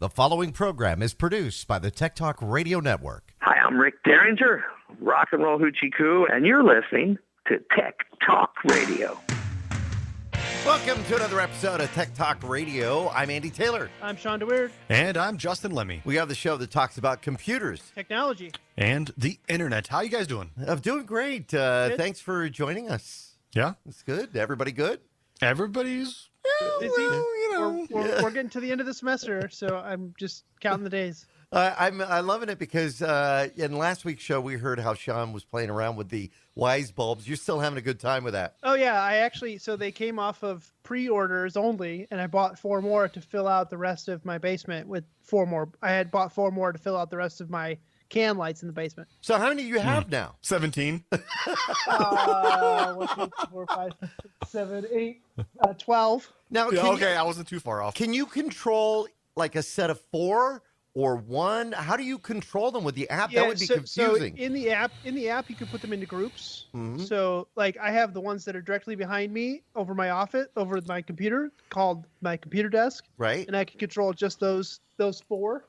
The following program is produced by the Tech Talk Radio Network. Hi, I'm Rick Derringer, rock and roll hoochie coo, and you're listening to Tech Talk Radio. Welcome to another episode of Tech Talk Radio. I'm Andy Taylor. I'm Shawn DeWeerd. And I'm Justin Lemme. We have the show that talks about computers. Technology. And the internet. How you guys doing? I'm doing great. Thanks for joining us. Yeah? It's good. Everybody good? Everybody's... Busy. Well, We're getting to the end of the semester, so I'm just counting the days. I'm loving it because in last week's show, we heard how Shawn was playing around with the Wise bulbs. You're still having a good time with that. Oh, yeah. So they came off of pre-orders only, and I bought 4 more to fill out the rest of my basement with 4 more. I had bought 4 more to fill out the rest of my can lights in the basement. So how many do you have now? 17. 1, 2, 3, 4, 5, 6, 7, 8, 12. Now, I wasn't too far off. Can you control like a set of 4 or 1? How do you control them with the app? That would be confusing. So in the app, you can put them into groups. Mm-hmm. So like I have the ones that are directly behind me over my office, over my computer, called my computer desk. Right. And I can control just those 4.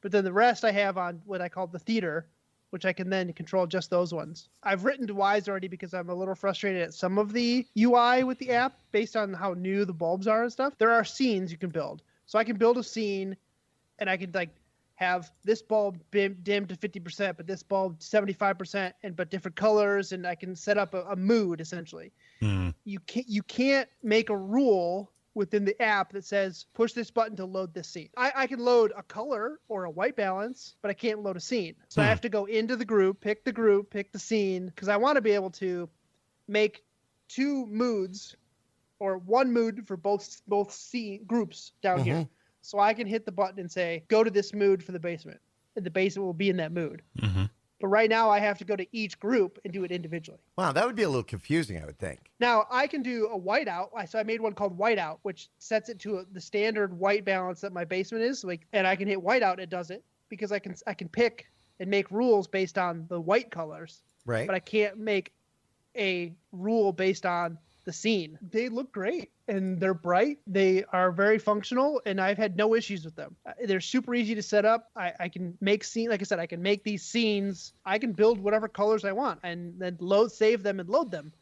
But then the rest I have on what I call the theater, which I can then control just those ones. I've written to Wise already because I'm a little frustrated at some of the UI with the app based on how new the bulbs are and stuff. There are scenes you can build. So I can build a scene and I can like have this bulb dimmed to 50%, but this bulb 75%, but different colors, and I can set up a mood essentially. Mm. You can't make a rule within the app that says push this button to load this scene. I can load a color or a white balance, but I can't load a scene. So I have to go into the group, pick the scene, because I want to be able to make 2 moods or 1 mood for both scene groups down here. So I can hit the button and say, go to this mood for the basement. And the basement will be in that mood. Mm-hmm. But right now I have to go to each group and do it individually. Wow, that would be a little confusing, I would think. Now I can do a whiteout. So I made one called whiteout, which sets it to the standard white balance that my basement is. And I can hit whiteout, it does it, because I can pick and make rules based on the white colors. Right. But I can't make a rule based on the scene. They look great and they're bright. They are very functional and I've had no issues with them. They're super easy to set up. I can make scene, like I said, I can make these scenes. I can build whatever colors I want and then save them and load them.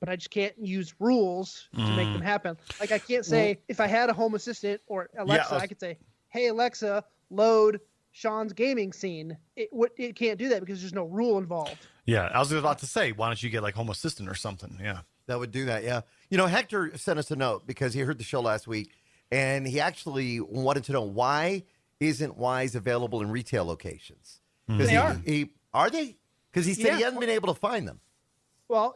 But I just can't use rules to make them happen. Like I can't say if I had a Home Assistant or Alexa, I could say, hey Alexa, load Shawn's gaming scene. It can't do that because there's no rule involved. Yeah, I was about to say, why don't you get like Home Assistant or something? Yeah. That would do that, yeah. You know, Hector sent us a note because he heard the show last week, and he actually wanted to know why isn't Wise available in retail locations? They are. Are they? Because he said he hasn't been able to find them. Well,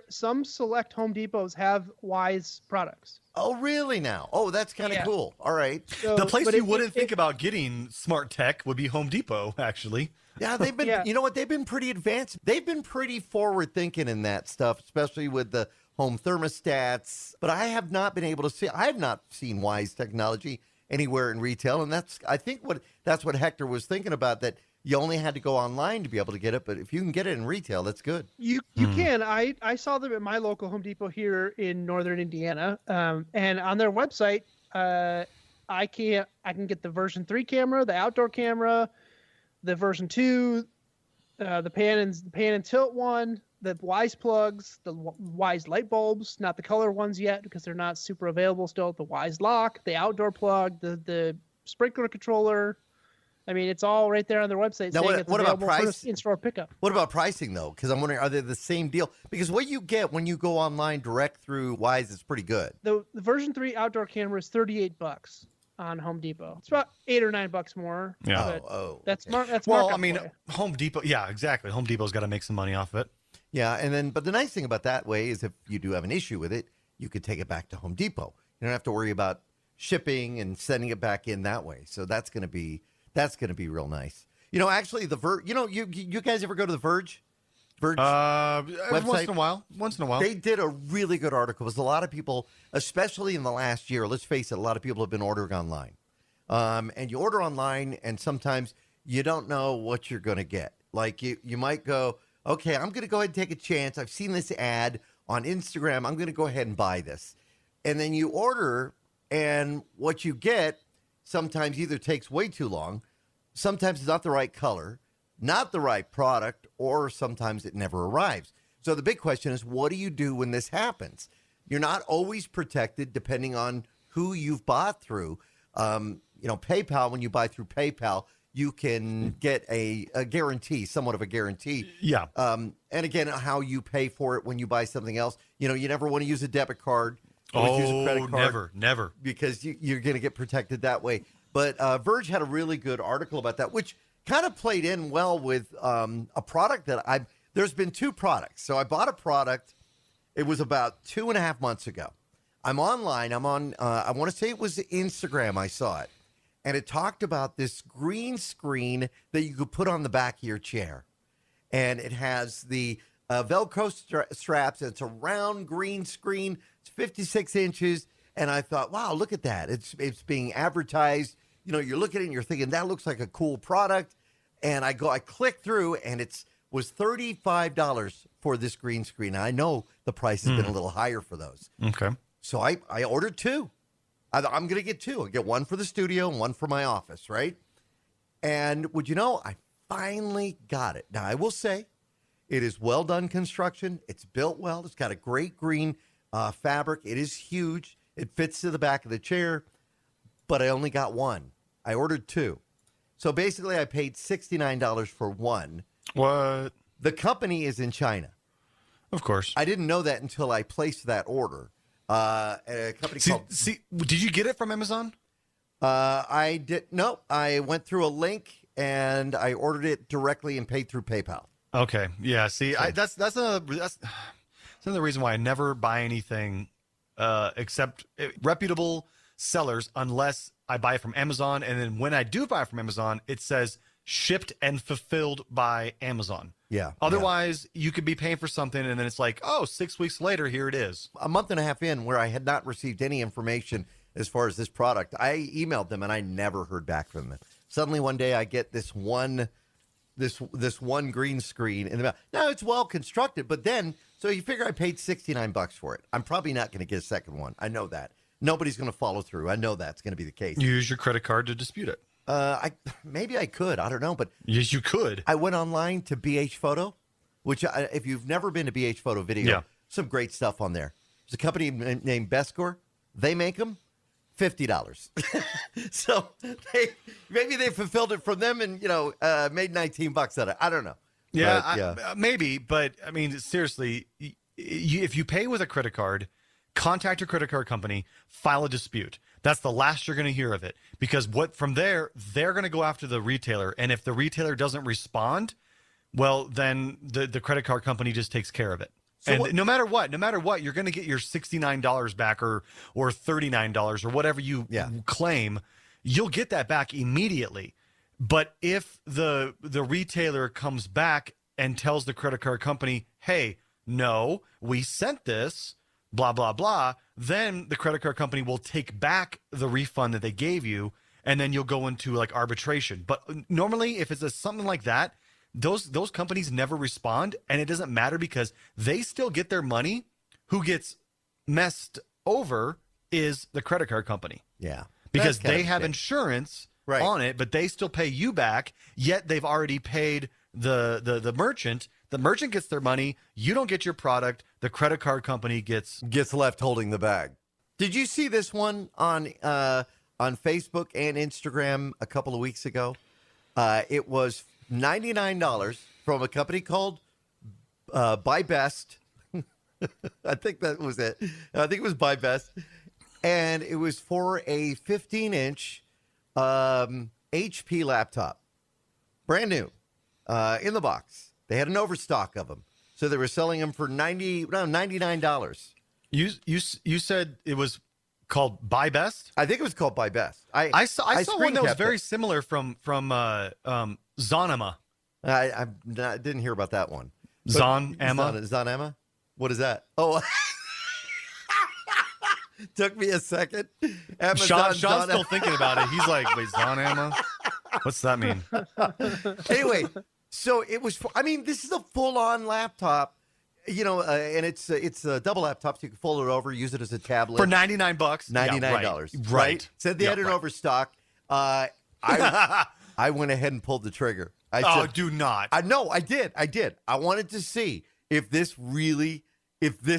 some select Home Depots have Wise products. Oh, really now? Oh, that's kind of cool. All right. So, the place you wouldn't think about getting smart tech would be Home Depot, actually. Yeah, they've been, you know what? They've been pretty advanced. They've been pretty forward thinking in that stuff, especially with the home thermostats. But I have not been able to see, I have not seen Wise technology anywhere in retail. And I think that's what Hector was thinking about, that you only had to go online to be able to get it. But if you can get it in retail, that's good. You can. I saw them at my local Home Depot here in northern Indiana. And on their website, I can get the version 3 camera, the outdoor camera, the version 2, the pan and tilt one, the Wise plugs, the Wise light bulbs, not the color ones yet because they're not super available still. The Wise lock, the outdoor plug, the sprinkler controller. I mean, it's all right there on their website. Now, saying what about price? For in-store pickup. What about pricing though? Because I'm wondering, are they the same deal? Because what you get when you go online direct through Wise is pretty good. The version 3 outdoor camera is $38 on Home Depot. It's about $8 or $9 more. Yeah. That's well, I mean, Home Depot. Yeah, exactly. Home Depot's got to make some money off of it. Yeah, but the nice thing about that way is if you do have an issue with it, you could take it back to Home Depot. You don't have to worry about shipping and sending it back in that way. So that's going to be real nice. You know, actually, the Verge. You know, you guys ever go to the Verge? Website? Once in a while. They did a really good article. There's a lot of people, especially in the last year, let's face it, a lot of people have been ordering online. And you order online, and sometimes you don't know what you're going to get. Like you might go, okay, I'm going to go ahead and take a chance. I've seen this ad on Instagram. I'm going to go ahead and buy this. And then you order, and what you get, sometimes either takes way too long, sometimes it's not the right color, not the right product, or sometimes it never arrives. So the big question is, what do you do when this happens? You're not always protected depending on who you've bought through. PayPal, when you buy through PayPal, you can get a guarantee, somewhat of a guarantee. Yeah. And again, how you pay for it when you buy something else. You never want to use a debit card. Always use a credit card. Never. Because you're going to get protected that way. But Verge had a really good article about that, which kind of played in well with a product that there's been two products. So I bought a product. It was about 2.5 months ago. I'm online. I'm on, I want to say it was Instagram. I saw it. And it talked about this green screen that you could put on the back of your chair. And it has the Velcro straps. It's a round green screen. It's 56 inches. And I thought, wow, look at that. It's being advertised. You're looking at it and you're thinking, that looks like a cool product. And I click through, and was $35 for this green screen. Now, I know the price has been a little higher for those. Okay. So I ordered two. I'm going to get two. I'll get one for the studio and one for my office, right? And would you know, I finally got it. Now, I will say it is well done construction. It's built well. It's got a great green fabric. It is huge. It fits to the back of the chair, but I only got one. I ordered two. So basically, I paid $69 for one. What? The company is in China. Of course. I didn't know that until I placed that order. A company called... did you get it from Amazon? I did. No, I went through a link and I ordered it directly and paid through PayPal. Okay. Yeah. See, that's another reason why I never buy anything except reputable sellers unless I buy it from Amazon. And then when I do buy from Amazon, it says shipped and fulfilled by Amazon. Yeah. Otherwise, you could be paying for something and then it's like, 6 weeks later, here it is. A month and a half in, where I had not received any information as far as this product, I emailed them and I never heard back from them. Suddenly one day I get this one green screen in the mail. Now it's well constructed, but then, so you figure I paid $69 for it. I'm probably not going to get a second one. I know that. Nobody's going to follow through. I know that's going to be the case. Use your credit card to dispute it. Maybe I could. I don't know, but yes, you could. I went online to BH Photo, which if you've never been to BH Photo Video, some great stuff on there. There's a company named Bescore. They make them $50. So maybe they fulfilled it from them and made $19 on it. I don't know. Yeah, maybe, but I mean seriously, if you pay with a credit card, contact your credit card company, file a dispute. That's the last you're going to hear of it, because from there, they're going to go after the retailer. And if the retailer doesn't respond, well, then the credit card company just takes care of it. So and no matter what, you're going to get your $69 back or $39 or whatever you claim. You'll get that back immediately. But if the retailer comes back and tells the credit card company, hey, no, we sent this, blah, blah, blah, then the credit card company will take back the refund that they gave you, and then you'll go into like arbitration. But normally, if it's something like that, those companies never respond, and it doesn't matter because they still get their money. Who gets messed over is the credit card company. Yeah. Because they have insurance on it, but they still pay you back, yet they've already paid the merchant. The merchant gets their money. You don't get your product. The credit card company gets left holding the bag. Did you see this one on Facebook and Instagram a couple of weeks ago? It was $99 from a company called Buy Best. I think that was it. I think it was Buy Best. And it was for a 15-inch HP laptop. Brand new. In the box. They had an overstock of them. So they were selling them for $99. You said it was called Buy Best? I think it was called Buy Best. I saw one that was very similar from Zonema. I didn't hear about that one. Zonema? What is that? Oh, took me a second. Sean's still thinking about it. He's like, wait, Zonema? What's that mean? Anyway, so it was. This is a full-on laptop, and it's a double laptop, so you can fold it over, use it as a tablet for $99. $99, right? Said they had an overstock. I went ahead and pulled the trigger. Do not. I did. I wanted to see if this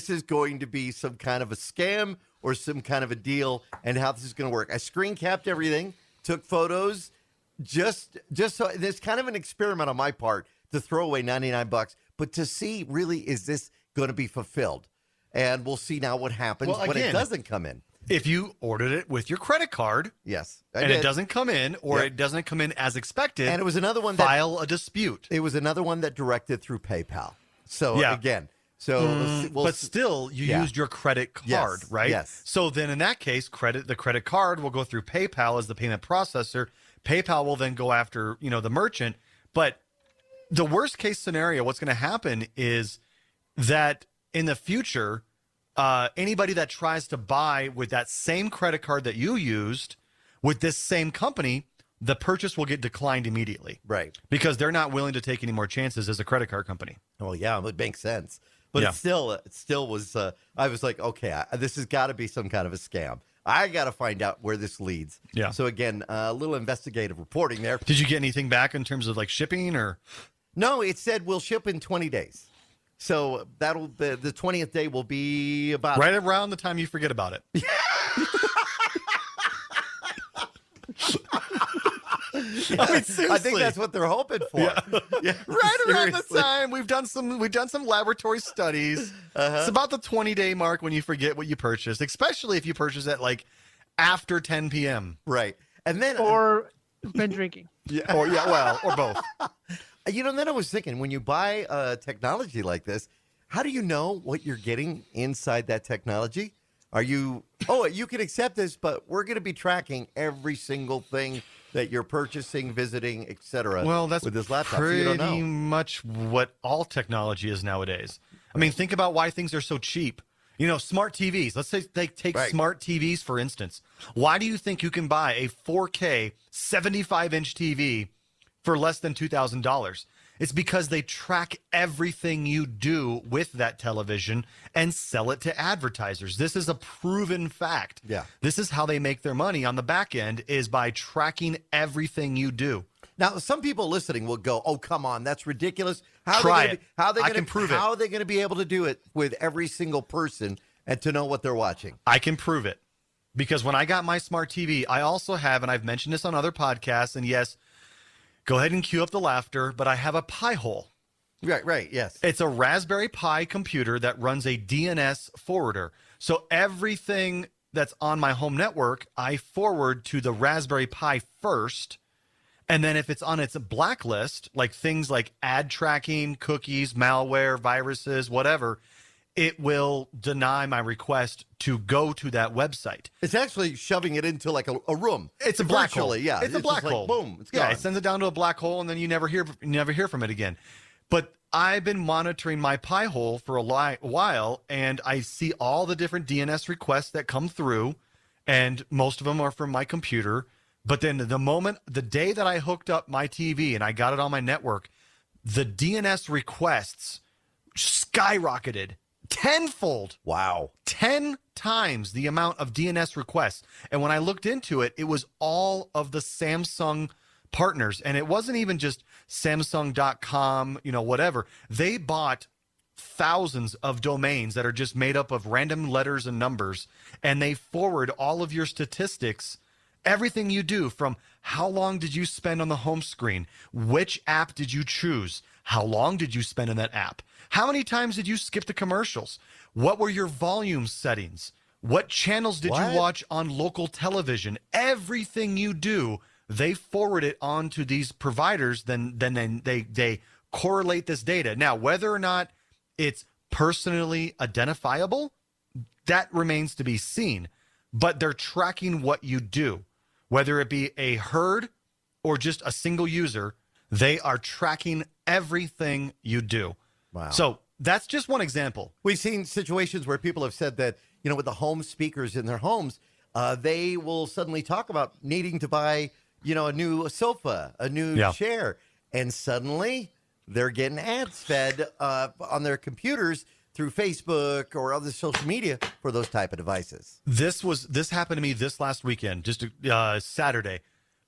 is going to be some kind of a scam or some kind of a deal and how this is going to work. I screen capped everything, took photos, just so there's kind of an experiment on my part to throw away $99, but to see really, is this going to be fulfilled? And we'll see now what happens when it doesn't come in. If you ordered it with your credit card, yes, it doesn't come in, or it doesn't come in as expected, and it was another one file a dispute. It was another one that directed through PayPal. So again, but still, you used your credit card, right? Yes. So then, in that case, the credit card will go through PayPal as the payment processor. PayPal will then go after the merchant. But the worst case scenario, what's going to happen is that in the future, anybody that tries to buy with that same credit card that you used with this same company, the purchase will get declined immediately. Right. Because they're not willing to take any more chances as a credit card company. Well, yeah, it makes sense. But it still was, I was like, okay, this has got to be some kind of a scam. I got to find out where this leads. Yeah. So again, a little investigative reporting there. Did you get anything back in terms of like shipping or? No, it said we'll ship in 20 days. So that'll the 20th day will be about right around the time you forget about it. I mean, seriously. I think that's what they're hoping for. Yeah. Right around the time we've done some laboratory studies. It's about the 20-day mark when you forget what you purchased, especially if you purchase it like after 10 p.m. Right. And then or been drinking. Or both. Then I was thinking, when you buy technology like this, how do you know what you're getting inside that technology? You can accept this, but we're going to be tracking every single thing that you're purchasing, visiting, etc. Well, that's with this laptop. pretty So you don't know. much what all technology is nowadays. I mean, think about why things are so cheap. Smart TVs. Let's say they take smart TVs, for instance. Why do you think you can buy a 4K 75-inch TV for less than $2,000? It's because they track everything you do with that television and sell it to advertisers. This is a proven fact. Yeah. This is how they make their money on the back end, is by tracking everything you do. Now, some people listening will go, "Oh, come on, that's ridiculous. How are they going to be able to do it with every single person and to know what they're watching?" I can prove it. Because when I got my smart TV, I also have, and I've mentioned this on other podcasts, and yes, go ahead and cue up the laughter, but I have a PiHole. Right, yes. It's a Raspberry Pi computer that runs a DNS forwarder. So everything that's on my home network, I forward to the Raspberry Pi first. And then if it's on its blacklist, like things like ad tracking, cookies, malware, viruses, whatever, it will deny my request to go to that website. It's actually shoving it into like a room. It's a black hole. Yeah, it's a black hole. Boom, it's gone. Yeah, it sends it down to a black hole, and then you never hear from it again. But I've been monitoring my PiHole for a while, and I see all the different DNS requests that come through, and most of them are from my computer. But then the day that I hooked up my TV and I got it on my network, the DNS requests skyrocketed tenfold. Wow. 10 times the amount of DNS requests. And when I looked into it, it was all of the Samsung partners. And it wasn't even just Samsung.com, whatever. They bought thousands of domains that are just made up of random letters and numbers. And they forward all of your statistics, everything you do, from how long did you spend on the home screen? Which app did you choose? How long did you spend in that app? How many times did you skip the commercials? What were your volume settings? What channels did you watch on local television? Everything you do, they forward it on to these providers. Then they correlate this data. Now, whether or not it's personally identifiable, that remains to be seen. But they're tracking what you do. Whether it be a herd or just a single user, they are tracking everything you do. Wow. So that's just one example. We've seen situations where people have said that, with the home speakers in their homes, they will suddenly talk about needing to buy, a new sofa, a new chair. And suddenly they're getting ads fed on their computers through Facebook or other social media for those type of devices. This happened to me this last weekend, just Saturday.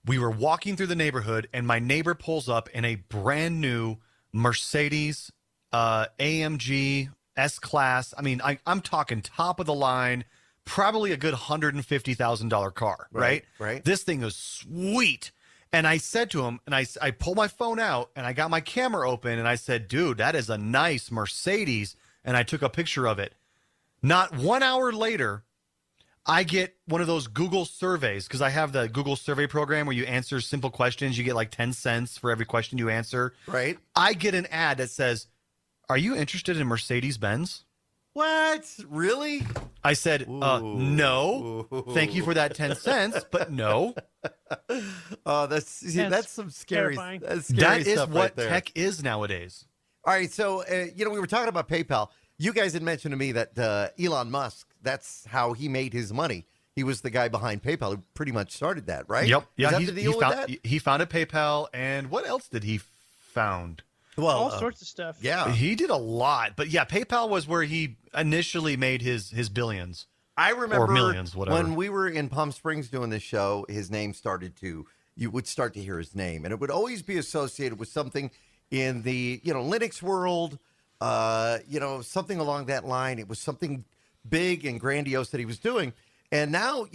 we were walking through the neighborhood, and my neighbor pulls up in a brand new Mercedes AMG S-Class. I mean, I'm talking top of the line, probably a good $150,000 car, right? Right. This thing is sweet. And I said to him, and I pulled my phone out, and I got my camera open, and I said, dude, that is a nice Mercedes. And I took a picture of it. Not 1 hour later, I get one of those Google surveys, because I have the Google survey program where you answer simple questions. You get like 10 cents for every question you answer. Right. I get an ad that says, are you interested in Mercedes-Benz? What? Really? I said, no. Thank you for that 10 cents, but no. Oh, that's some scary. terrifying. That's scary That is stuff what right there. tech is nowadays. All right, so we were talking about PayPal. You guys had mentioned to me that Elon Musk, that's how he made his money. He was the guy behind PayPal who pretty much started that, right? Yep. Is that the deal with that? He founded PayPal, and what else did he found? Well, All sorts of stuff. yeah. He did a lot, but yeah, PayPal was where he initially made his billions. I remember or millions, whatever. when we were in Palm Springs doing this show, his name you would start to hear his name, and it would always be associated with something in the, Linux world, something along that line. It was something big and grandiose that he was doing. And now,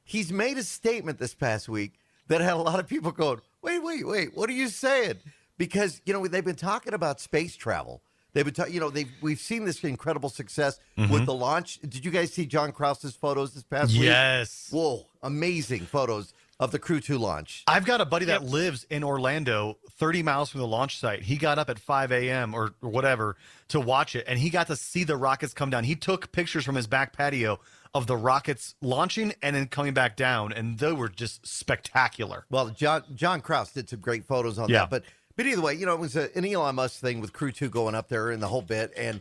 he's made a statement this past week that had a lot of people going, wait, what are you saying? Because, they've been talking about space travel. They've been we've seen this incredible success with the launch. Did you guys see John Krause's photos this past week? Yes. Whoa, amazing photos of the Crew 2 launch. I've got a buddy that lives in Orlando, 30 miles from the launch site. He got up at 5 a.m. or whatever to watch it, and he got to see the rockets come down. He took pictures from his back patio of the rockets launching and then coming back down, and they were just spectacular. Well, John Krause did some great photos on that. But either way, it was an Elon Musk thing with Crew 2 going up there and the whole bit. And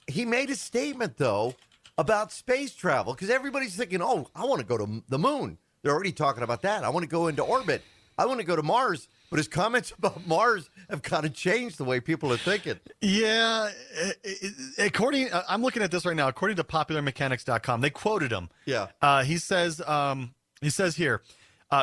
he made a statement, though, about space travel, because everybody's thinking, oh, I want to go to the moon. They're already talking about that. I want to go into orbit. I want to go to Mars. But his comments about Mars have kind of changed the way people are thinking. Yeah. I'm looking at this right now. According to popularmechanics.com, they quoted him. Yeah. He says here,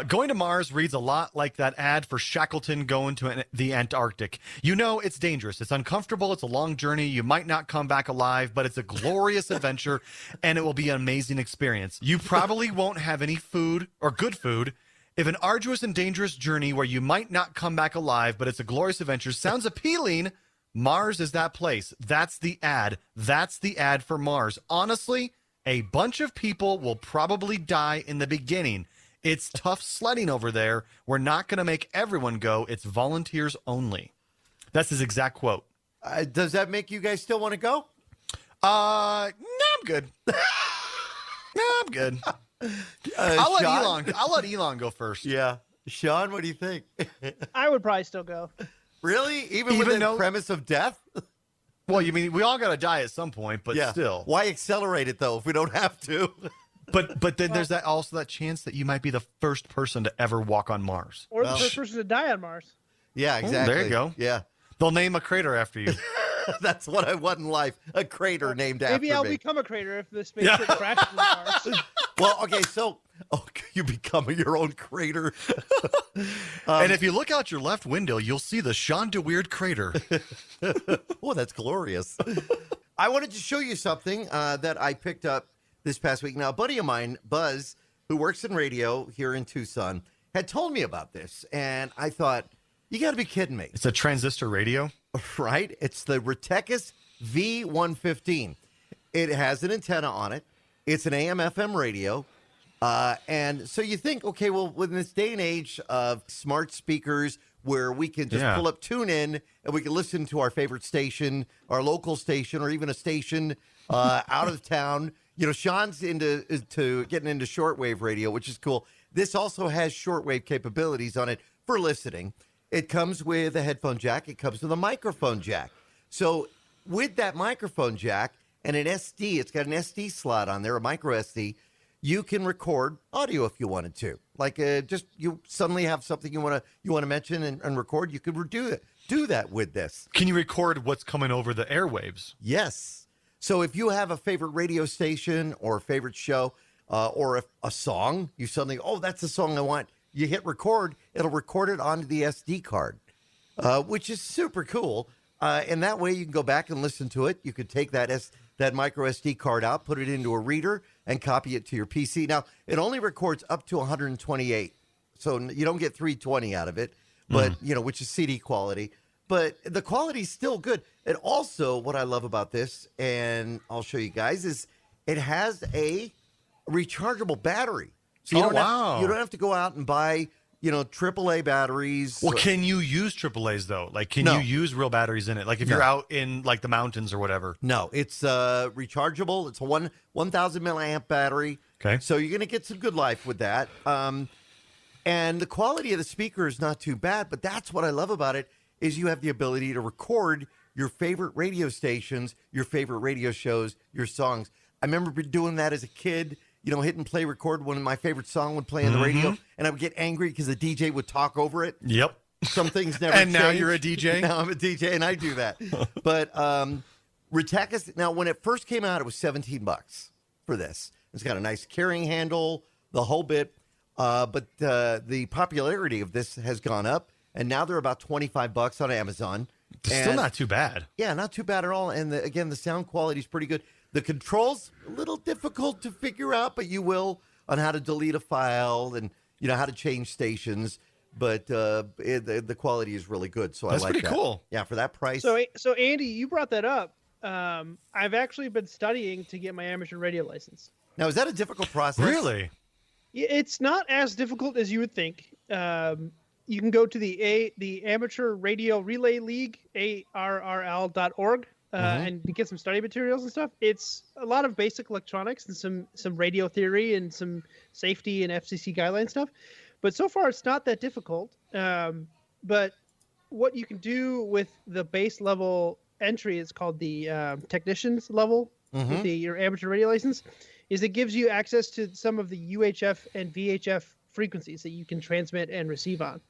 going to Mars reads a lot like that ad for Shackleton going to the Antarctic. It's dangerous. It's uncomfortable. It's a long journey. You might not come back alive, but it's a glorious adventure, and it will be an amazing experience. You probably won't have any food or good food. If an arduous and dangerous journey where you might not come back alive, but it's a glorious adventure sounds appealing, Mars is that place. That's the ad. That's the ad for Mars. Honestly, a bunch of people will probably die in the beginning. It's tough sledding over there. We're not going to make everyone go. It's volunteers only. That's his exact quote. Does that make you guys still want to go? No, I'm good. No, I'm good. I'll let Elon go first. Yeah. Shawn, what do you think? I would probably still go. Really? Even with the premise of death? Well, you mean we all got to die at some point, but still. Why accelerate it, though, if we don't have to? But then there's that chance that you might be the first person to ever walk on Mars. Or the first person to die on Mars. Yeah, exactly. There you go. Yeah. They'll name a crater after you. That's what I want in life. A crater named after me. Maybe I'll become a crater if the spaceship crashes on Mars. Well, okay, so you become your own crater. And if you look out your left window, you'll see the Shawn DeWeerd crater. Oh, that's glorious. I wanted to show you something that I picked up this past week. Now, a buddy of mine, Buzz, who works in radio here in Tucson, had told me about this, and I thought, you got to be kidding me. It's a transistor radio? Right? It's the Retekess V115. It has an antenna on it. It's an AM/FM radio. And so you think, okay, well, in this day and age of smart speakers where we can just pull up TuneIn and we can listen to our favorite station, our local station, or even a station out of town. Shawn's into getting into shortwave radio, which is cool. This also has shortwave capabilities on it for listening. It comes with a headphone jack. It comes with a microphone jack. So with that microphone jack and an SD, it's got an SD slot on there, a micro SD, you can record audio if you wanted to. Like just you suddenly have something you want to mention and record, you could do that with this. Can you record what's coming over the airwaves? Yes. So if you have a favorite radio station or a favorite show or a song, you suddenly, that's the song I want you hit record, it'll record it onto the SD card, which is super cool. And that way you can go back and listen to it. You could take that micro SD card out, put it into a reader, and copy it to your PC. Now, it only records up to 128, so you don't get 320 out of it, but which is CD quality. But the quality's still good. And also, what I love about this, and I'll show you guys, is it has a rechargeable battery. So you don't have to go out and buy AAA batteries. Well, can you use AAAs though? Like, can you use real batteries in it? Like, if you're out in like the mountains or whatever. No, it's rechargeable. It's a 1,000 milliamp battery. Okay. So you're going to get some good life with that. And the quality of the speaker is not too bad, but that's what I love about it is you have the ability to record your favorite radio stations, your favorite radio shows, your songs. I remember doing that as a kid. Hit and play record when my favorite song would play on the radio, and I would get angry because the DJ would talk over it. Yep. Some things never And now change. you're a DJ? Now I'm a DJ, and I do that. But Retekess, now when it first came out, it was $17 for this. It's got a nice carrying handle, the whole bit. But the popularity of this has gone up, and now they're about $25 on Amazon. Still not too bad. Yeah, not too bad at all. And again, the sound quality is pretty good. The controls, a little difficult to figure out, but you will on how to delete a file and how to change stations. But the quality is really good, so That's I like that. pretty cool. Yeah, for that price. So Andy, you brought that up. I've actually been studying to get my amateur radio license. Now, is that a difficult process? Really? It's not as difficult as you would think. You can go to the Amateur Radio Relay League, ARRL.org. And get some study materials and stuff. It's a lot of basic electronics and some radio theory and some safety and FCC guideline stuff. But so far, it's not that difficult. But what you can do with the base level entry is called the technician's level with your amateur radio license, is it gives you access to some of the UHF and VHF frequencies that you can transmit and receive on.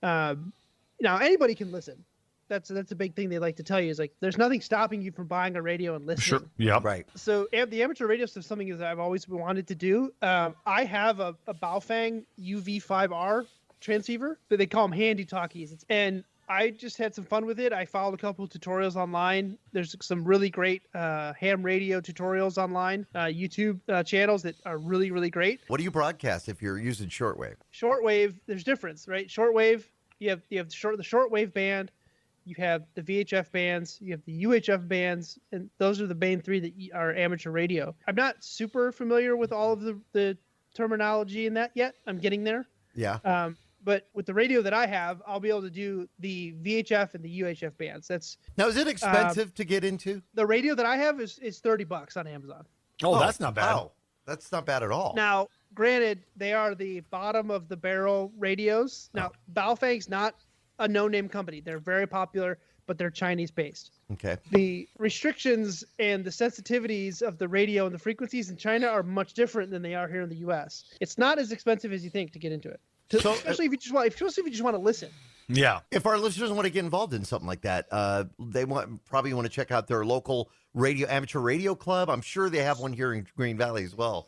Now, anybody can listen. That's a big thing they like to tell you is like there's nothing stopping you from buying a radio and listening. Sure. Yeah. Right. So the amateur radio stuff is something that I've always wanted to do. I have a Baofeng UV5R transceiver, but they call them handy talkies. And I just had some fun with it. I followed a couple of tutorials online. There's some really great ham radio tutorials online, YouTube channels that are really, really great. What do you broadcast if you're using shortwave? Shortwave, there's difference, right? Shortwave, you have the shortwave band. You have the VHF bands, you have the UHF bands, and those are the main three that are amateur radio. I'm not super familiar with all of the terminology in that yet. I'm getting there. Yeah. But with the radio that I have, I'll be able to do the VHF and the UHF bands. Now, is it expensive to get into? The radio that I have is $30 on Amazon. Oh, that's not bad. Wow. That's not bad at all. Now, granted, they are the bottom of the barrel radios. Now, Baofeng's not a no-name company. They're very popular, but they're Chinese-based. Okay. The restrictions and the sensitivities of the radio and the frequencies in China are much different than they are here in the U.S. It's not as expensive as you think to get into it, especially if you just want to listen. Yeah. If our listeners want to get involved in something like that, they probably want to check out their local amateur radio club. I'm sure they have one here in Green Valley as well.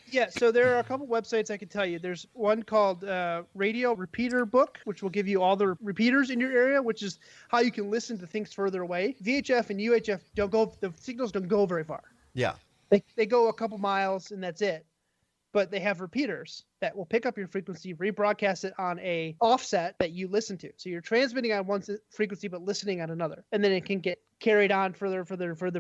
Yeah, so there are a couple websites I can tell you. There's one called Radio Repeater Book, which will give you all the repeaters in your area, which is how you can listen to things further away. VHF and UHF the signals don't go very far. Yeah. They go a couple miles and that's it. But they have repeaters that will pick up your frequency, rebroadcast it on a offset that you listen to. So you're transmitting on one frequency but listening on another. And then it can get carried on further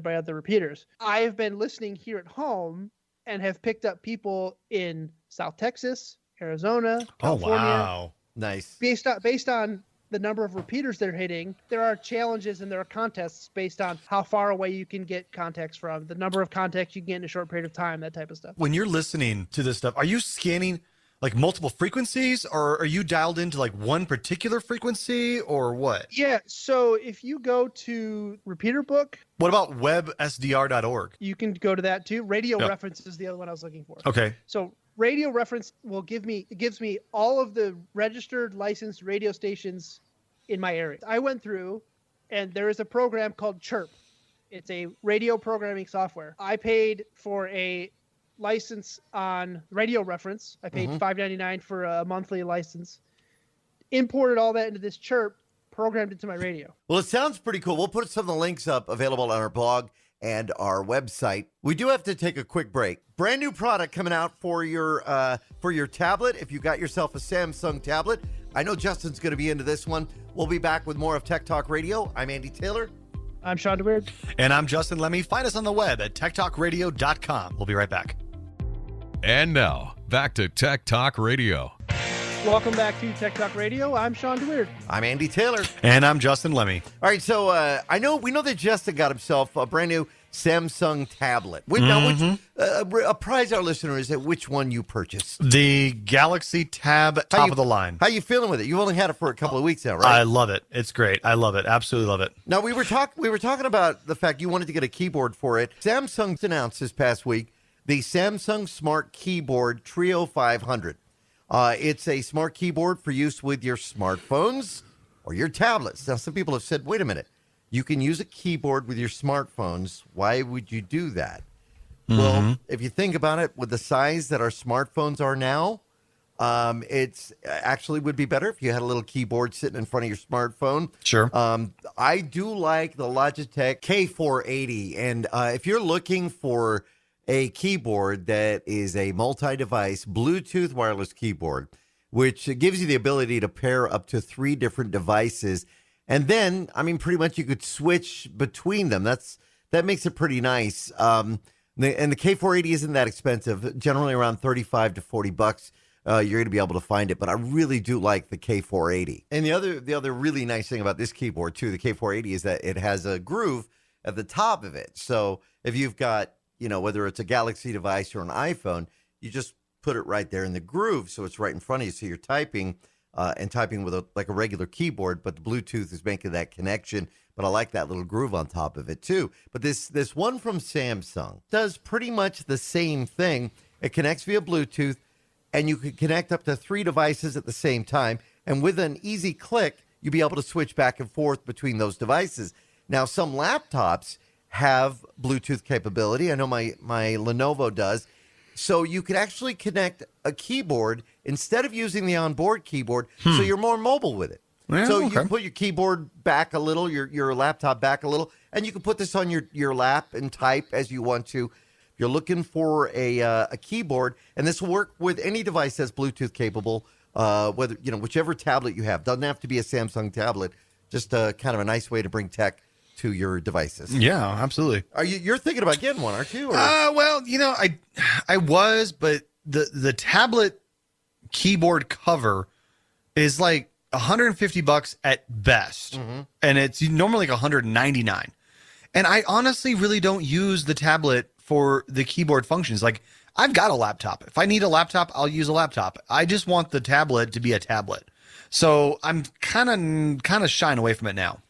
by other repeaters. I have been listening here at home and have picked up people in South Texas, Arizona, California. Oh, wow. Nice. Based on the number of repeaters they're hitting, there are challenges and there are contests based on how far away you can get contacts from, the number of contacts you can get in a short period of time, that type of stuff. When you're listening to this stuff, are you scanning like multiple frequencies, or are you dialed into like one particular frequency, or what? Yeah, so if you go to Repeater Book. What about websdr.org? You can go to that too. Radio Yep. Reference is the other one I was looking for. Okay. So Radio Reference gives me all of the registered licensed radio stations in my area. I went through, and there is a program called Chirp. It's a radio programming software. I paid for a license on Radio Reference. I paid $5.99 for a monthly license. Imported all that into this chirp, programmed it to my radio. Well, it sounds pretty cool. We'll put some of the links up available on our blog and our website. We do have to take a quick break. Brand new product coming out for your tablet. If you got yourself a Samsung tablet, I know Justin's going to be into this one. We'll be back with more of Tech Talk Radio. I'm Andy Taylor. I'm Shawn DeWeerd. And I'm Justin Lemme. Find us on the web at techtalkradio.com. We'll be right back. And now, back to Tech Talk Radio. Welcome back to Tech Talk Radio. I'm Shawn DeWeerd. I'm Andy Taylor. And I'm Justin Lemme. All right, so we know that Justin got himself a brand new Samsung tablet. Apprise our listeners at which one you purchased. The Galaxy Tab, top of the line. How you feeling with it? You've only had it for a couple of weeks now, right? I love it. It's great. I love it. Absolutely love it. Now, we were talking about the fact you wanted to get a keyboard for it. Samsung announced this past week the Samsung Smart Keyboard Trio 500. It's a smart keyboard for use with your smartphones or your tablets. Now, some people have said, wait a minute, you can use a keyboard with your smartphones. Why would you do that? Well, if you think about it, with the size that our smartphones are now, it's actually would be better if you had a little keyboard sitting in front of your smartphone. Sure. I do like the Logitech K480. And if you're looking for a keyboard that is a multi-device Bluetooth wireless keyboard, which gives you the ability to pair up to 3 different devices. And then, I mean, pretty much you could switch between them. That makes it pretty nice. And the K480 isn't that expensive, generally around $35 to $40. You're going to be able to find it, but I really do like the K480. And the other really nice thing about this keyboard too, the K480, is that it has a groove at the top of it. So if you've got, whether it's a Galaxy device or an iPhone, you just put it right there in the groove, so it's right in front of you. So you're typing and typing with a regular keyboard, but the Bluetooth is making that connection. But I like that little groove on top of it too. But this one from Samsung does pretty much the same thing. It connects via Bluetooth, and you can connect up to 3 devices at the same time. And with an easy click, you'll be able to switch back and forth between those devices. Now, some laptops have Bluetooth capability. I know my Lenovo does. So you can actually connect a keyboard instead of using the onboard keyboard, so you're more mobile with it. Yeah, so okay. you can put your keyboard back a little, your laptop back a little, and you can put this on your lap and type as you want to. If you're looking for a keyboard, and this will work with any device that's Bluetooth capable, whether whichever tablet you have. Doesn't have to be a Samsung tablet. Just kind of a nice way to bring tech to your devices. Yeah, absolutely. You're thinking about getting one, aren't you? Or? Well, I was, but the tablet keyboard cover is like $150 at best, and it's normally like $199. And I honestly really don't use the tablet for the keyboard functions. Like, I've got a laptop. If I need a laptop, I'll use a laptop. I just want the tablet to be a tablet. So I'm kind of shying away from it now.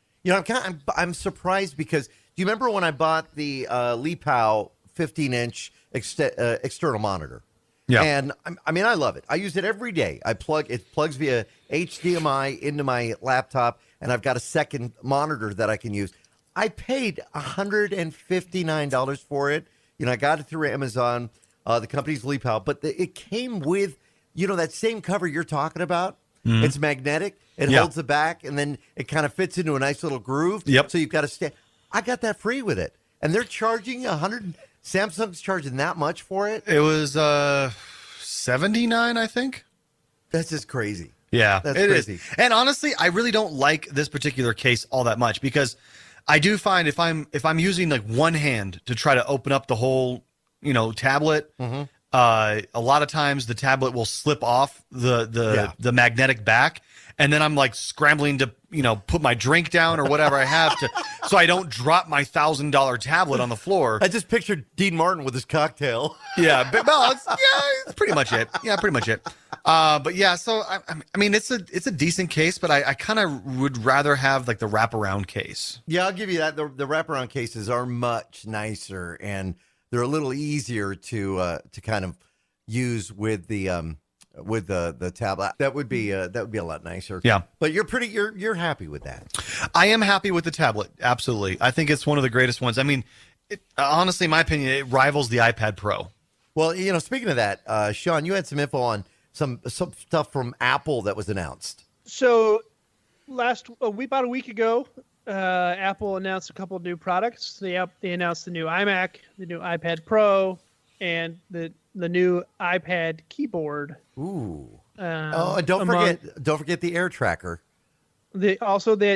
I'm surprised because do you remember when I bought the LePow 15-inch external monitor? Yeah. And I love it. I use it every day. It plugs via HDMI into my laptop, and I've got a second monitor that I can use. I paid $159 for it. I got it through Amazon, the company's LePow, but it came with, that same cover you're talking about. It's magnetic. It holds it back, and then it kind of fits into a nice little groove. Yep. So you've got to stay. I got that free with it, and they're charging Samsung's charging that much for it. It was $79, I think. That's just crazy. Yeah, That's it crazy. is. And honestly, I really don't like this particular case all that much because I do find if I'm using like one hand to try to open up the whole tablet. A lot of times the tablet will slip off the magnetic back, and then I'm like scrambling to put my drink down or whatever I have to, so I don't drop my $1,000 tablet on the floor. I just pictured Dean Martin with his cocktail. Yeah, but well, it's pretty much it. Yeah, pretty much it. But yeah, so I mean, it's a decent case, but I kind of would rather have like the wraparound case. Yeah, I'll give you that. The wraparound cases are much nicer, and they're a little easier to kind of use with the tablet. That would be a lot nicer. Yeah. But you're happy with that. I am happy with the tablet. Absolutely. I think it's one of the greatest ones. I mean, honestly, in my opinion, it rivals the iPad Pro. Well, speaking of that, Shawn, you had some info on some stuff from Apple that was announced. So about a week ago, Apple announced a couple of new products. They announced the new iMac, the new iPad Pro, and the new iPad keyboard. Ooh. Don't forget the Air Tracker. They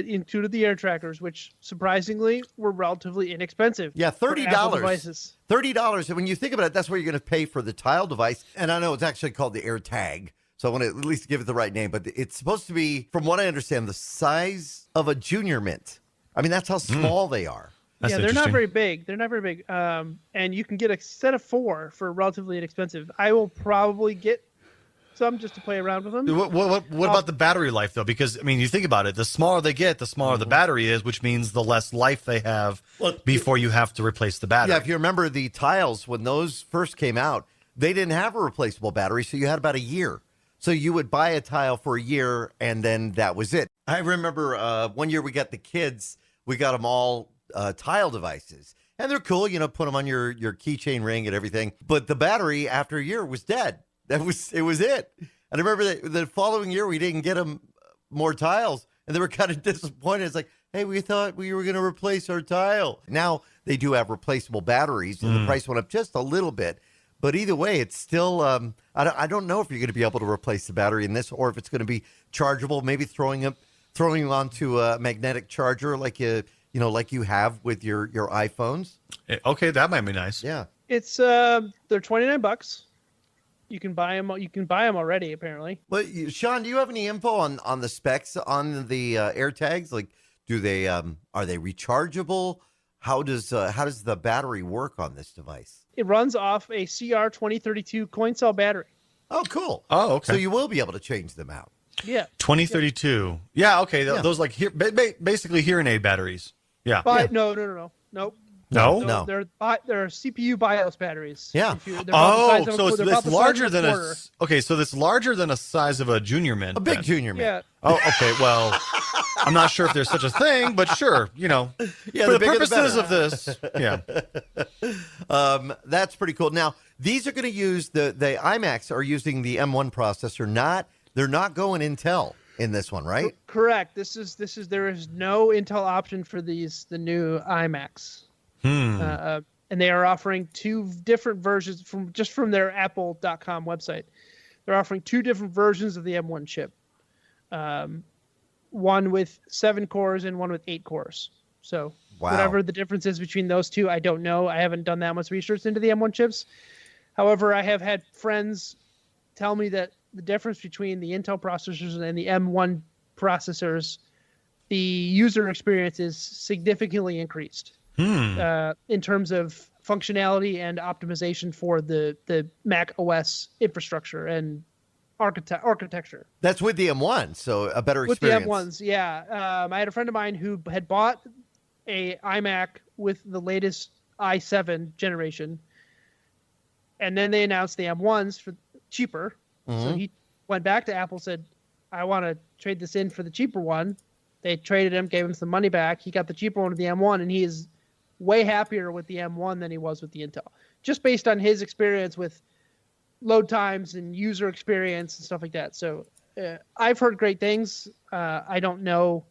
included the Air Trackers, which surprisingly were relatively inexpensive. Yeah, $30. Devices. $30. And when you think about it, that's what you're going to pay for the Tile device. And I know it's actually called the Air Tag, so I want to at least give it the right name. But it's supposed to be, from what I understand, the size of a Junior Mint. I mean, that's how small they are. That's they're not very big. And you can get a set of 4 for relatively inexpensive. I will probably get some just to play around with them. What about the battery life, though? Because, I mean, you think about it. The smaller they get, the smaller the battery is, which means the less life they have before you have to replace the battery. Yeah, if you remember the Tiles, when those first came out, they didn't have a replaceable battery, so you had about a year. So you would buy a Tile for a year, and then that was it. I remember one year we got the kids, we got them all Tile devices. And they're cool, put them on your keychain ring and everything. But the battery, after a year, was dead. It was it. And I remember the following year, we didn't get them more Tiles. And they were kind of disappointed. It's like, hey, we thought we were going to replace our Tile. Now they do have replaceable batteries, and the price went up just a little bit. But either way, it's still, I don't know if you're going to be able to replace the battery in this, or if it's going to be chargeable, maybe throwing them onto a magnetic charger like you have with your iPhones. Okay, that might be nice. Yeah. It's they're $29. You can buy them. You can buy them already, apparently. Well, Shawn, do you have any info on the specs on the AirTags? Like, are they rechargeable? How does the battery work on this device? It runs off a CR2032 coin cell battery. Oh, cool. Oh, okay. So you will be able to change them out. Yeah. 2032. Yeah. Okay. Those like basically hearing aid batteries. Yeah. No. No. They're CPU BIOS batteries. Yeah. So it's larger than so it's larger than a size of a Junior Mint. A big Junior Mint. Yeah. Oh, okay. Well, I'm not sure if there's such a thing, but sure, for the purposes of this, yeah. That's pretty cool. Now, these are going to use the iMacs are using the M1 processor. They're not going Intel in this one, right? Correct. There is no Intel option for the new iMacs. And they are offering 2 different versions from their apple.com website. They're offering 2 different versions of the M1 chip. One with 7 cores and one with 8 cores. So whatever the difference is between those 2, I don't know. I haven't done that much research into the M1 chips. However, I have had friends tell me that the difference between the Intel processors and the M1 processors, the user experience is significantly increased in terms of functionality and optimization for the Mac OS infrastructure and architecture. That's with the M1, so a better experience. With the M1s, yeah. I had a friend of mine who had bought a iMac with the latest i7 generation, and then they announced the M1s for cheaper. So he went back to Apple, said, I want to trade this in for the cheaper one. They traded him, gave him some money back. He got the cheaper one with the M1, and he is way happier with the M1 than he was with the Intel, just based on his experience with load times and user experience and stuff like that. So I've heard great things. I don't know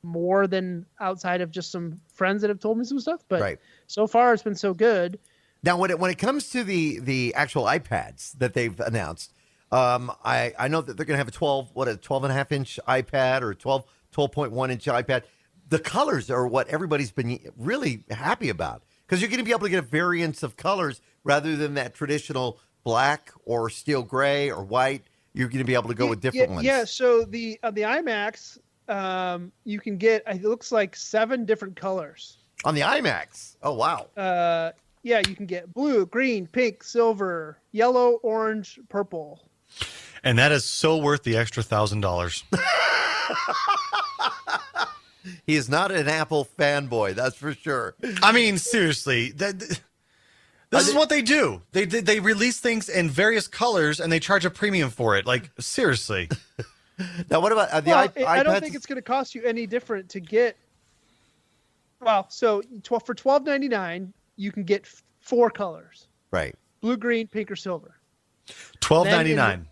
more than outside of just some friends that have told me some stuff, but so far it's been so good. Now, when it comes to the actual iPads that they've announced, I know that they're going to have a 12.5 inch iPad or 12.1 inch iPad. The colors are what everybody's been really happy about, because you're going to be able to get a variance of colors rather than that traditional black or steel gray or white. You're going to be able to go with different ones. Yeah. So the iMacs, you can get, it looks like 7 different colors on the iMacs. Oh wow. Yeah, you can get blue, green, pink, silver, yellow, orange, purple. And that is so worth the extra $1,000. He is not an Apple fanboy, that's for sure. I mean, seriously, this is what they do. They release things in various colors and they charge a premium for it. Like, seriously. Now, what about the iPads? I don't think it's going to cost you any different to get. Well, so for $12.99, you can get 4 colors. Right. blue, green, pink, or silver. $12.99.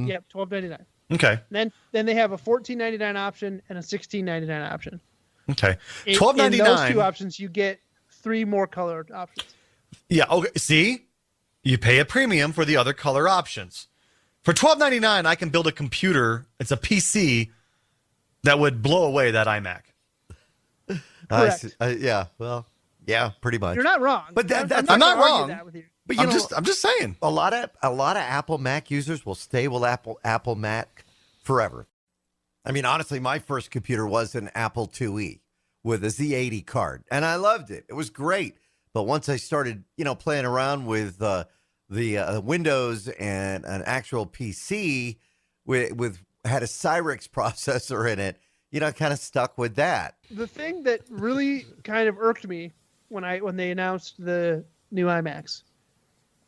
Yep, $12.99. Okay. Then they have a $14.99 option and a $16.99 option. Okay. $12.99. In those two options, you get 3 more colored options. Yeah. Okay. See, you pay a premium for the other color options. For $12.99, I can build a computer. It's a PC that would blow away that iMac. Correct. Yeah. Well, yeah, pretty much. You're not wrong. But that's I'm not wrong. That with you. But I'm just saying. A lot of Apple Mac users will stay with Apple Mac forever. I mean, honestly, my first computer was an Apple IIe with a Z80 card, and I loved it. It was great. But once I started, playing around with the Windows and an actual PC with had a Cyrix processor in it, kind of stuck with that. The thing that really kind of irked me when they announced the new iMacs,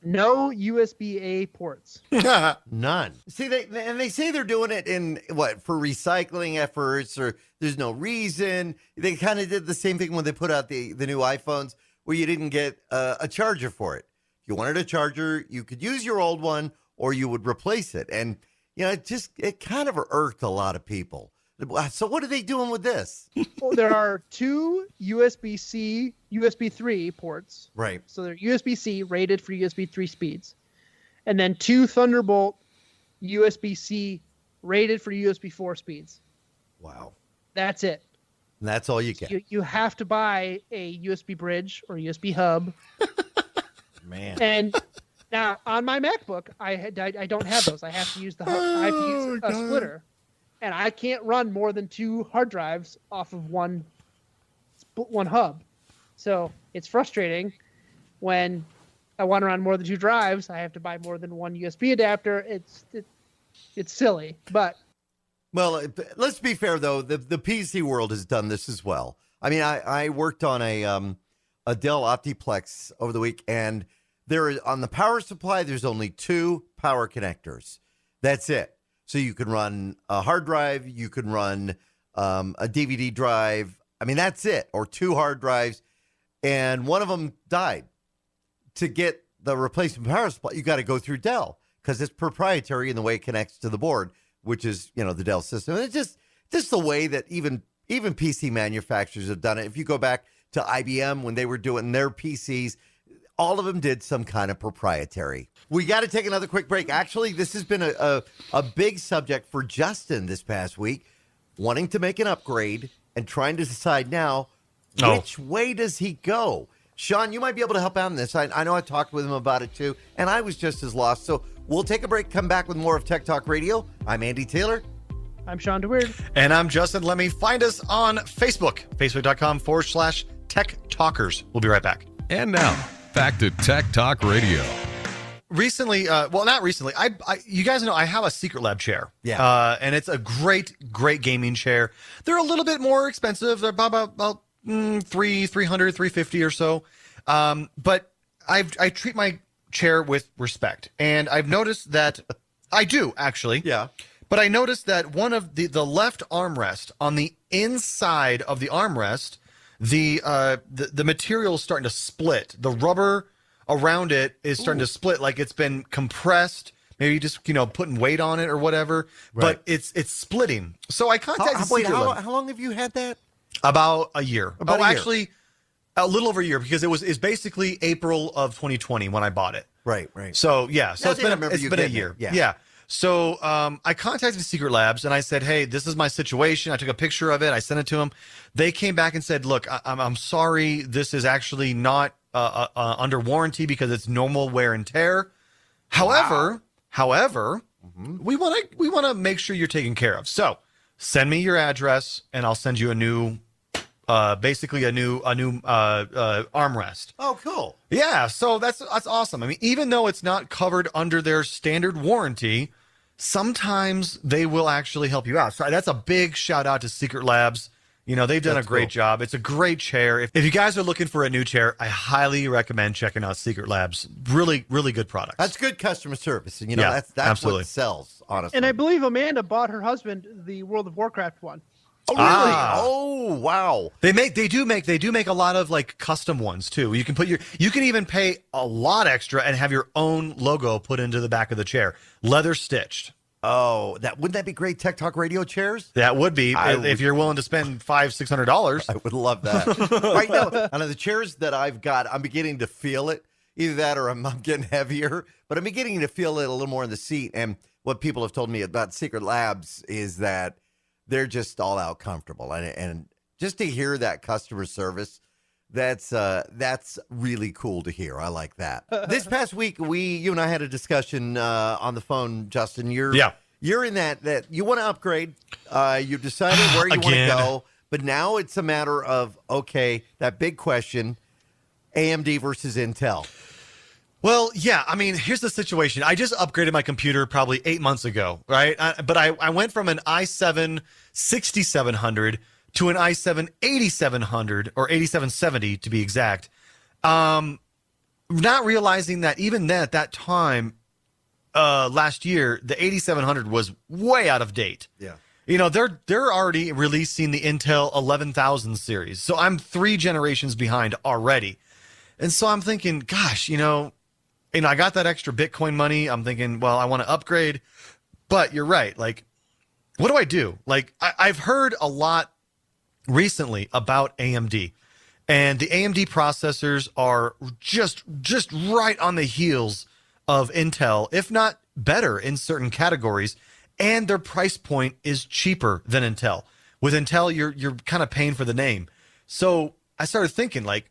no USB-A ports. None. See, they say they're doing it for recycling efforts, or there's no reason. They kind of did the same thing when they put out the new iPhones, where you didn't get a charger for it. If you wanted a charger, you could use your old one, or you would replace it. And it kind of irked a lot of people. So what are they doing with this? Well, there are 2 USB-C, USB 3 ports. Right. So they're USB-C rated for USB 3 speeds. And then 2 Thunderbolt USB-C rated for USB 4 speeds. Wow. That's it. And that's all you get. You have to buy a USB bridge or USB hub. Man. And now on my MacBook, I don't have those. I have to use the hub. I have to use a splitter. And I can't run more than 2 hard drives off of one hub. So it's frustrating when I want to run more than 2 drives. I have to buy more than 1 USB adapter. It's silly, but. Well, let's be fair, though. The PC world has done this as well. I mean, I worked on a Dell Optiplex over the week, and on the power supply, there's only 2 power connectors. That's it. So you can run a hard drive, you can run a DVD drive. I mean, that's it, or 2 hard drives. And one of them died. To get the replacement power supply, you got to go through Dell because it's proprietary in the way it connects to the board, which is, the Dell system. And it's just the way that even PC manufacturers have done it. If you go back to IBM when they were doing their PCs, all of them did some kind of proprietary. We got to take another quick break. Actually, this has been a big subject for Justin this past week, wanting to make an upgrade and trying to decide now which way does he go. Shawn, you might be able to help out in this. I know I talked with him about it too, and I was just as lost. So we'll take a break, come back with more of Tech Talk Radio. I'm Andy Taylor. I'm Shawn DeWeerd. And I'm Justin Lemme. Find us on Facebook, facebook.com/Tech Talkers. We'll be right back. And now, back to Tech Talk Radio. Recently, not recently. You guys know I have a Secret Lab chair. Yeah. And it's a great gaming chair. They're a little bit more expensive. They're about $300, $350 or so. But I treat my chair with respect, and I've noticed that I do actually. Yeah. But I noticed that one of the left armrest, on the inside of the armrest, the material is starting to split. The rubber around it is starting to split, like it's been compressed, maybe just putting weight on it or whatever. Right. But it's splitting. So I contacted how long have you had that? About a year. About a year. Actually, a little over a year, because it's basically April of 2020 when I bought it. Right. So yeah, so it's been a year. It. Yeah. So I contacted Secret Labs and I said, hey, this is my situation. I took a picture of it. I sent it to them. They came back and said, look, I'm sorry. This is actually not under warranty because it's normal wear and tear. However, we want to make sure you're taken care of. So send me your address and I'll send you a new armrest. Oh, cool. Yeah, so that's awesome. I mean, even though it's not covered under their standard warranty, sometimes they will actually help you out. So that's a big shout out to Secret Labs. They've done a great job. It's a great chair. If you guys are looking for a new chair, I highly recommend checking out Secret Labs. Really, really good products. That's good customer service. And, that's absolutely what sells, honestly. And I believe Amanda bought her husband the World of Warcraft one. Oh, really? Ah. Oh, wow. They do make a lot of like custom ones too. You can even pay a lot extra and have your own logo put into the back of the chair, leather stitched. Oh, wouldn't that be great? Tech Talk Radio chairs? That would be if you're willing to spend $500-$600. I would love that. Right now, on the chairs that I've got, I'm beginning to feel it. Either that or I'm getting heavier, but I'm beginning to feel it a little more in the seat. And what people have told me about Secret Labs is that they're just all out comfortable. And just to hear that customer service, that's really cool to hear. I like that. This past week, you and I had a discussion on the phone, Justin. You're in that you want to upgrade. You've decided where you want to go, but now it's a matter of, okay, that big question, AMD versus Intel. Well, yeah. I mean, here's the situation. I just upgraded my computer probably 8 months ago, right? But I went from an i7 6700 to an i7 8700 or 8770 to be exact. Not realizing that even then at that time last year, the 8700 was way out of date. Yeah. You know, they're already releasing the Intel 11000 series. So I'm 3 generations behind already. And so I'm thinking, gosh, I got that extra Bitcoin money. I'm thinking, well, I want to upgrade. But you're right. Like, what do I do? Like, I've heard a lot recently about AMD. And the AMD processors are just right on the heels of Intel, if not better in certain categories. And their price point is cheaper than Intel. With Intel, you're kind of paying for the name. So I started thinking, like,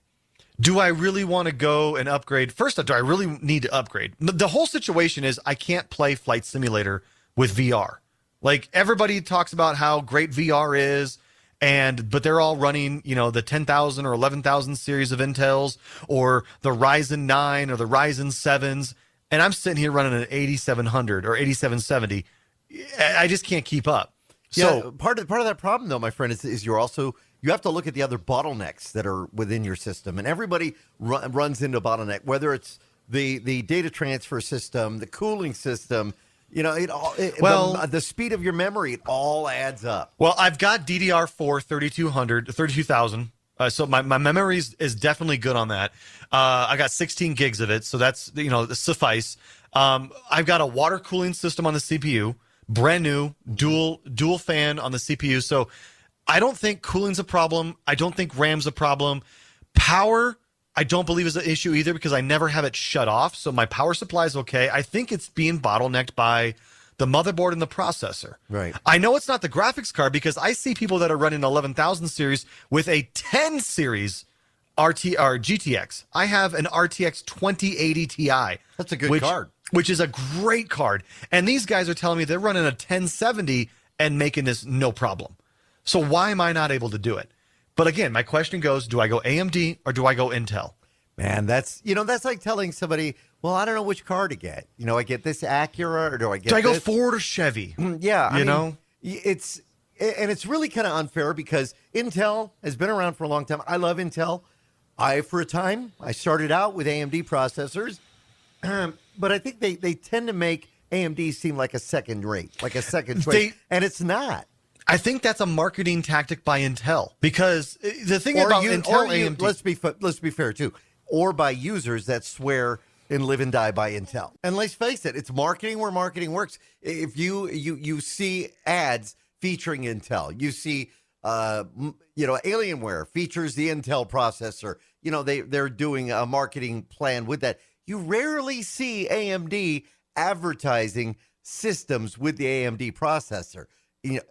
do I really want to go and upgrade? First, do I really need to upgrade? The whole situation is I can't play Flight Simulator with VR. Like, everybody talks about how great VR is, but they're all running, the 10,000 or 11,000 series of Intels or the Ryzen 9 or the Ryzen 7s. And I'm sitting here running an 8700 or 8770. I just can't keep up. So yeah, part of that problem, though, my friend, is you have to look at the other bottlenecks that are within your system, and everybody runs into a bottleneck, whether it's the data transfer system, the cooling system, the speed of your memory, it all adds up. Well, I've got DDR4 32,000. So my memory is definitely good on that. I got 16 gigs of it, so that's suffice. I've got a water cooling system on the CPU, brand new, dual fan on the CPU. So I don't think cooling's a problem. I don't think RAM's a problem. Power, I don't believe is an issue either because I never have it shut off. So my power supply is okay. I think it's being bottlenecked by the motherboard and the processor. Right. I know it's not the graphics card because I see people that are running 11,000 series with a 10 series GTX. I have an RTX 2080 Ti. That's a good card. Which is a great card. And these guys are telling me they're running a 1070 and making this no problem. So why am I not able to do it? But again, my question goes, do I go AMD or do I go Intel? Man, that's like telling somebody, well, I don't know which car to get. I get this Acura or do I get Do I go Ford or Chevy? Yeah. I mean, it's really kind of unfair because Intel has been around for a long time. I love Intel. For a time, I started out with AMD processors, but I think they tend to make AMD seem like a second rate, like a second choice, and it's not. I think that's a marketing tactic by Intel because the thing about Intel AMD. Let's be fair too, or by users that swear and live and die by Intel. And let's face it, it's marketing where marketing works. If you see ads featuring Intel, you see Alienware features the Intel processor. They're doing a marketing plan with that. You rarely see AMD advertising systems with the AMD processor.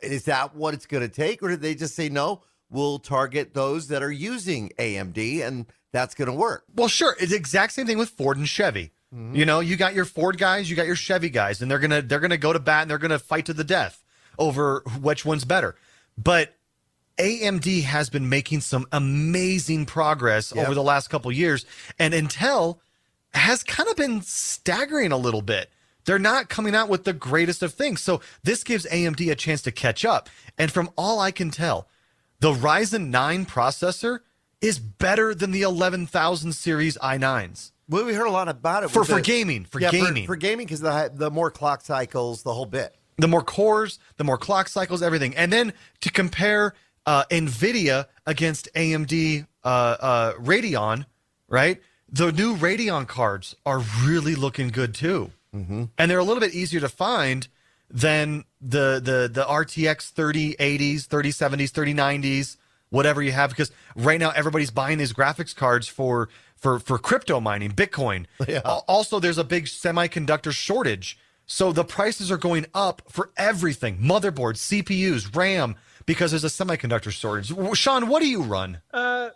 Is that what it's going to take? Or did they just say, no, we'll target those that are using AMD and that's going to work? Well, sure. It's the exact same thing with Ford and Chevy. Mm-hmm. You got your Ford guys, you got your Chevy guys, and they're going to go to bat and they're going to fight to the death over which one's better. But AMD has been making some amazing progress over the last couple of years, and Intel has kind of been staggering a little bit. They're not coming out with the greatest of things. So this gives AMD a chance to catch up. And from all I can tell, the Ryzen 9 processor is better than the 11,000 series i9s. Well, we heard a lot about it. For gaming. For gaming, because the more clock cycles, the whole bit. The more cores, the more clock cycles, everything. And then to compare NVIDIA against AMD Radeon, right? The new Radeon cards are really looking good too. Mm-hmm. And they're a little bit easier to find than the RTX 3080s, 3070s, 3090s, whatever you have, because right now everybody's buying these graphics cards for crypto mining, Bitcoin. Yeah. Also, there's a big semiconductor shortage. So the prices are going up for everything, motherboards, CPUs, RAM, because there's a semiconductor shortage. Shawn, what do you run?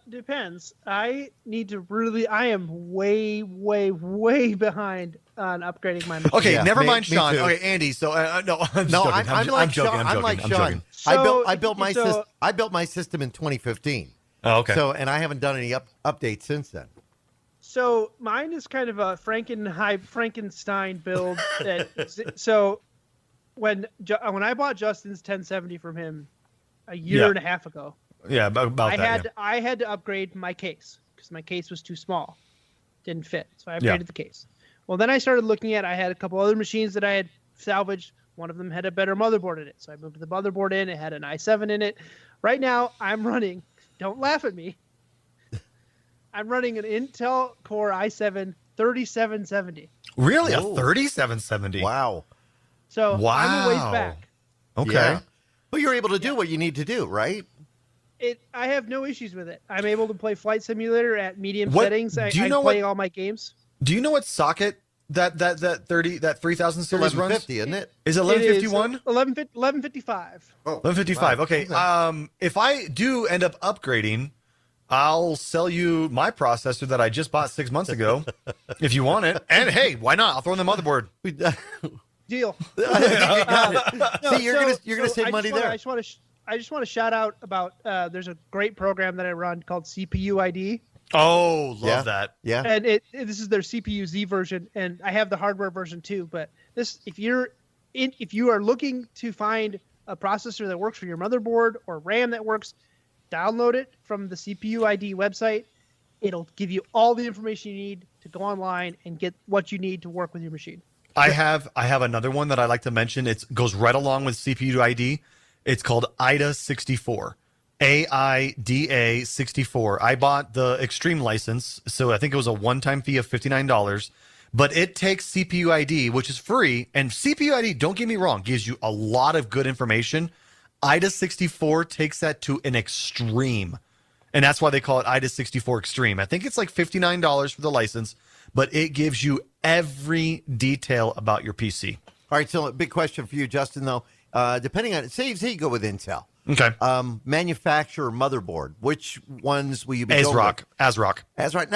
Depends. I am way, way, way behind on upgrading my machine. Okay, Yeah, never me- mind, me Shawn. too. Okay, Andy. So no, I'm No, joking. I'm like Shawn. I'm like Shawn. I built my system in 2015. Oh, okay. So, and I haven't done any updates since then. So mine is kind of a Frankenstein build. So when I bought Justin's 1070 from him a year and a half ago, I had to upgrade my case because my case was too small, didn't fit. So I upgraded the case. Well, then I started looking at. I had a couple other machines that I had salvaged. One of them had a better motherboard in it, so I moved the motherboard in. It had an i7 in it. Right now, I'm running. Don't laugh at me. I'm running an Intel Core i7 3770. Really? Oh. A 3770? Wow. So I'm a ways back. Okay. Yeah. But you're able to do what you need to do, right? I have no issues with it. I'm able to play Flight Simulator at medium What- settings. do you I'm know playing what- all my games. Do you know what socket that 3000 series runs? 1150, isn't it? Is it 1151? 1155. Oh, 1155. wow. Okay. If I do end up upgrading, I'll sell you my processor that I just bought 6 months ago, if you want it. And hey, why not? I'll throw in the motherboard. Deal. See, you're gonna save money there. I just want to shout out about there's a great program that I run called CPU ID, Oh, love that. Yeah. and this is their CPU Z version, and I have the hardware version too. But if you are looking to find a processor that works for your motherboard or RAM that works, download it from the CPU ID website. It'll give you all the information you need to go online and get what you need to work with your machine. I have another one that I like to mention. It goes right along with CPU ID. It's called AIDA 64. AIDA 64. I bought the Extreme license, so I think it was a one-time fee of $59. But it takes CPU ID, which is free, and CPU ID, don't get me wrong, gives you a lot of good information. AIDA 64 takes that to an extreme, and that's why they call it AIDA 64 Extreme. I think it's like $59 for the license, but it gives you every detail about your PC. All right, so a big question for you, Justin, though. Depending on, say you go with Intel. Okay. Manufacturer motherboard, which ones will you be going with? ASRock. ASRock.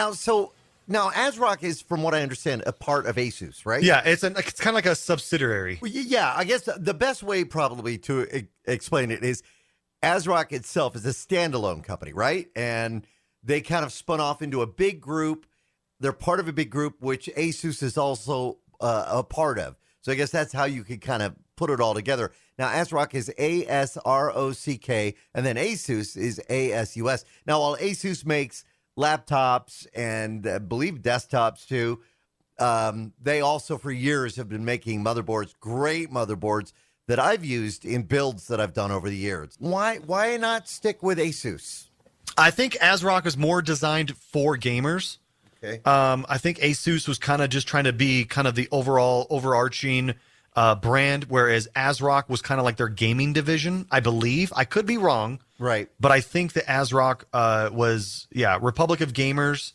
Now ASRock is, from what I understand, a part of Asus, right? Yeah, it's kind of like a subsidiary. Well, yeah, I guess the best way probably to explain it is ASRock itself is a standalone company, right? And they kind of spun off into a big group. They're part of a big group, which Asus is also a part of. So I guess that's how you could kind of put it all together. Now, ASRock is ASRock, and then Asus is ASUS. Now, while Asus makes laptops and I believe desktops too, they also for years have been making motherboards, great motherboards that I've used in builds that I've done over the years. Why not stick with Asus? I think ASRock is more designed for gamers. Okay. I think Asus was kind of just trying to be kind of the overarching brand, whereas ASRock was kind of like their gaming division, I believe. I could be wrong. Right. But I think that ASRock was, Republic of Gamers.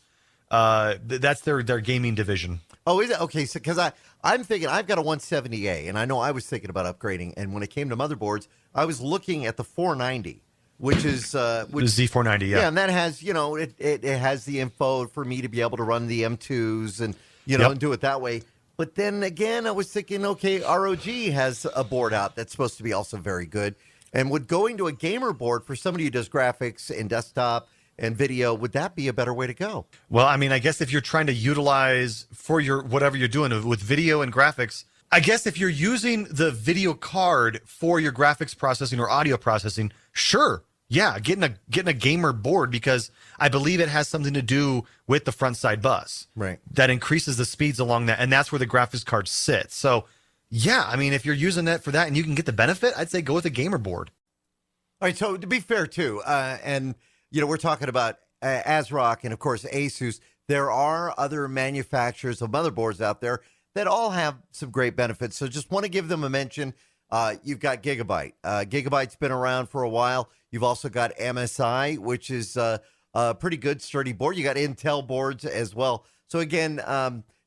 That's their gaming division. Oh, is it? Okay, so because I'm thinking I've got a 170A, and I know I was thinking about upgrading, and when it came to motherboards, I was looking at the 490, which is The Z490, yeah. and that has, it has the info for me to be able to run the M2s and and do it that way. But then again, I was thinking, okay, ROG has a board out that's supposed to be also very good. And would going to a gamer board for somebody who does graphics and desktop and video, would that be a better way to go? Well, I mean, I guess if you're trying to utilize for your whatever you're doing with video and graphics, I guess if you're using the video card for your graphics processing or audio processing, sure. Yeah, getting a gamer board, because I believe it has something to do with the front side bus. Right. That increases the speeds along that, and that's where the graphics card sits. So, Yeah, I mean, if you're using that for that and you can get the benefit, I'd say go with a gamer board. All right, so to be fair, too, and, we're talking about ASRock and, of course, Asus. There are other manufacturers of motherboards out there that all have some great benefits. So just want to give them a mention. You've got Gigabyte. Gigabyte's been around for a while. You've also got MSI, which is a pretty good, sturdy board. You got Intel boards as well. So, again,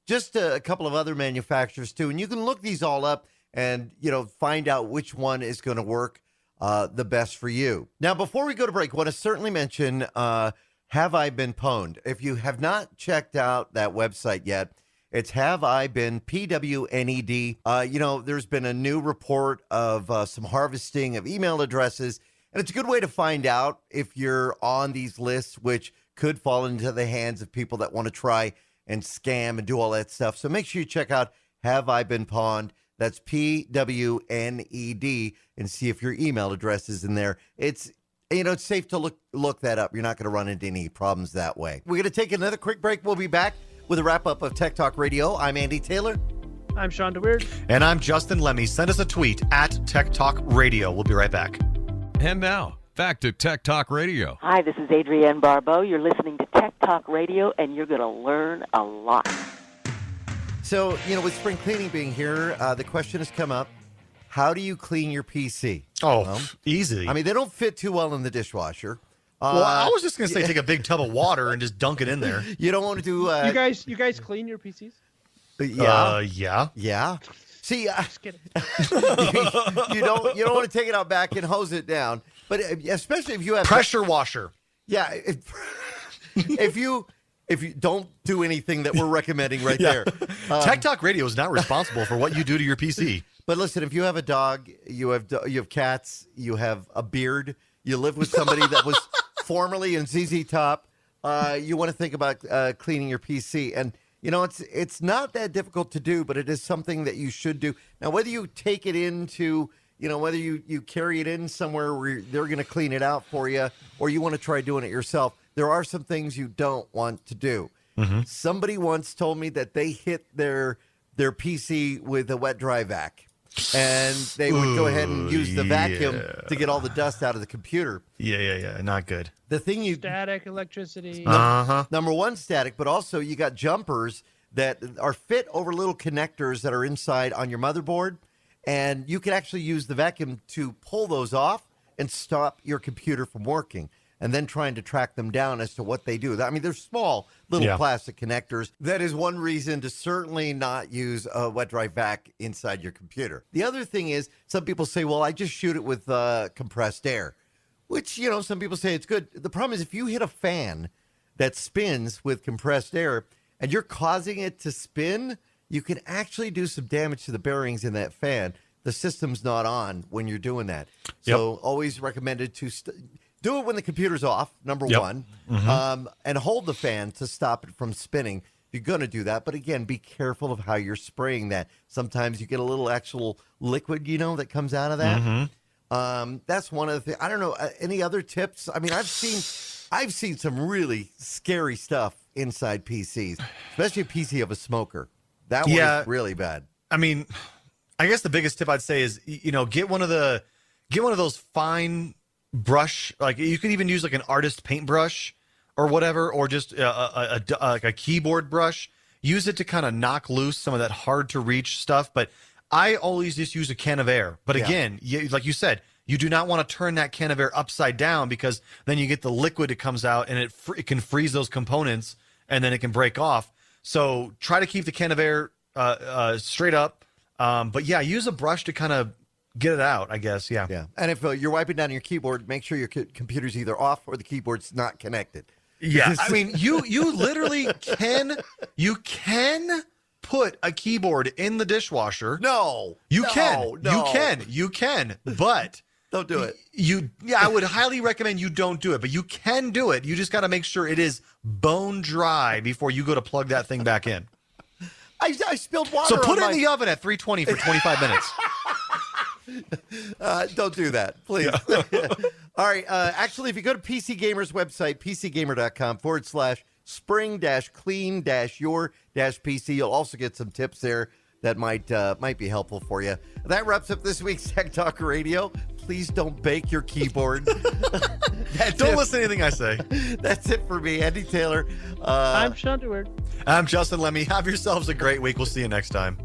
just a couple of other manufacturers, too. And you can look these all up and, find out which one is going to work the best for you. Now, before we go to break, I want to certainly mention Have I Been Pwned? If you have not checked out that website yet, it's Have I Been, PWNED. There's been a new report of some harvesting of email addresses, and it's a good way to find out if you're on these lists, which could fall into the hands of people that want to try and scam and do all that stuff. So make sure you check out Have I Been Pwned? That's PWNED, and see if your email address is in there. It's safe to look that up. You're not going to run into any problems that way. We're going to take another quick break. We'll be back with a wrap-up of Tech Talk Radio. I'm Andy Taylor. I'm Shawn DeWeerd. And I'm Justin Lemme. Send us a tweet at Tech Talk Radio. We'll be right back. And now, back to Tech Talk Radio. Hi, this is Adrienne Barbeau. You're listening to Tech Talk Radio, and you're going to learn a lot. So, with spring cleaning being here, the question has come up, how do you clean your PC? Easy. I mean, they don't fit too well in the dishwasher. Well, I was just going to say take a big tub of water and just dunk it in there. You don't want to do... You guys clean your PCs? Yeah. Yeah. See, Just kidding. you don't want to take it out back and hose it down, but especially if you have... Pressure washer. Yeah. If you don't do anything that we're recommending right there. Tech Talk Radio is not responsible for what you do to your PC. But listen, if you have a dog, you have cats, you have a beard, you live with somebody that was formerly in ZZ Top, you want to think about cleaning your PC. And, it's not that difficult to do, but it is something that you should do. Now, whether you take it into, whether you carry it in somewhere where they're going to clean it out for you, or you want to try doing it yourself, there are some things you don't want to do. Mm-hmm. Somebody once told me that they hit their PC with a wet dry vac, and they would go ahead and use the vacuum to get all the dust out of the computer. Yeah. Not good. The thing Static electricity. Number one, static, but also you got jumpers that are fit over little connectors that are inside on your motherboard, and you can actually use the vacuum to pull those off and stop your computer from working, and then trying to track them down as to what they do. I mean, they're small little plastic connectors. That is one reason to certainly not use a wet dry vac inside your computer. The other thing is, some people say, well, I just shoot it with compressed air, which, some people say it's good. The problem is if you hit a fan that spins with compressed air and you're causing it to spin, you can actually do some damage to the bearings in that fan. The system's not on when you're doing that. So always recommended to... do it when the computer's off, number one, and hold the fan to stop it from spinning. You're going to do that. But again, be careful of how you're spraying that. Sometimes you get a little actual liquid, that comes out of that. Mm-hmm. That's one of the things. I don't know. Any other tips? I mean, I've seen some really scary stuff inside PCs, especially a PC of a smoker. That one is really bad. I mean, I guess the biggest tip I'd say is, get one of those fine brush, like you could even use like an artist paintbrush or whatever, or just like a keyboard brush. Use it to kind of knock loose some of that hard to reach stuff. But I always just use a can of air. But again, like you said, you do not want to turn that can of air upside down, because then you get the liquid that comes out and it can freeze those components and then it can break off. So try to keep the can of air straight up. But use a brush to kind of get it out, I guess. Yeah. And if you're wiping down your keyboard, make sure your computer's either off or the keyboard's not connected. Yeah. I mean, you literally can put a keyboard in the dishwasher. You can, but don't do it. I would highly recommend you don't do it, but you can do it. You just got to make sure it is bone dry before you go to plug that thing back in. I spilled water. So put it in the oven at 320 for 25 minutes. Don't do that, please. All right. Actually, if you go to PC Gamer's website, pcgamer.com/spring-clean-your-PC, you'll also get some tips there that might be helpful for you. That wraps up this week's Tech Talk Radio. Please don't bake your keyboard. Don't listen to anything I say. That's it for me, Andy Taylor. I'm Shawn DeWeerd. I'm Justin Lemme. Have yourselves a great week. We'll see you next time.